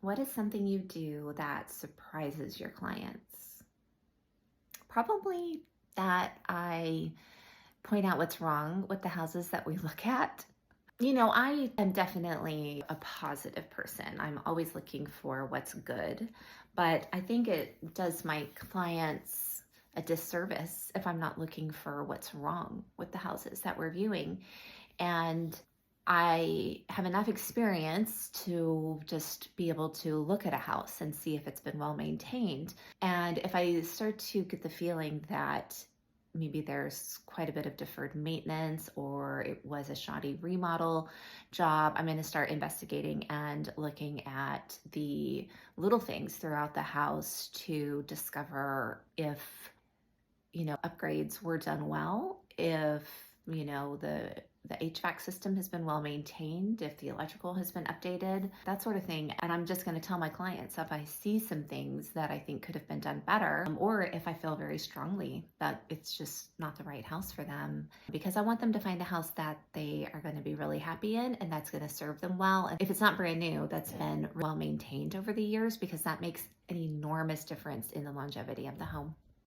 What is something you do that surprises your clients? Probably that I point out what's wrong with the houses that we look at. I am definitely a positive person. I'm always looking for what's good, but I think it does my clients a disservice if I'm not looking for what's wrong with the houses that we're viewing. And I have enough experience to just be able to look at a house and see if it's been well maintained. And if I start to get the feeling that maybe there's quite a bit of deferred maintenance or it was a shoddy remodel job, I'm going to start investigating and looking at the little things throughout the house to discover if, upgrades were done well, if, the HVAC system has been well maintained, if the electrical has been updated, that sort of thing. And I'm just going to tell my clients if I see some things that I think could have been done better, or if I feel very strongly that it's just not the right house for them, because I want them to find a house that they are going to be really happy in and that's going to serve them well. And if it's not brand new, that's been well maintained over the years, because that makes an enormous difference in the longevity of the home.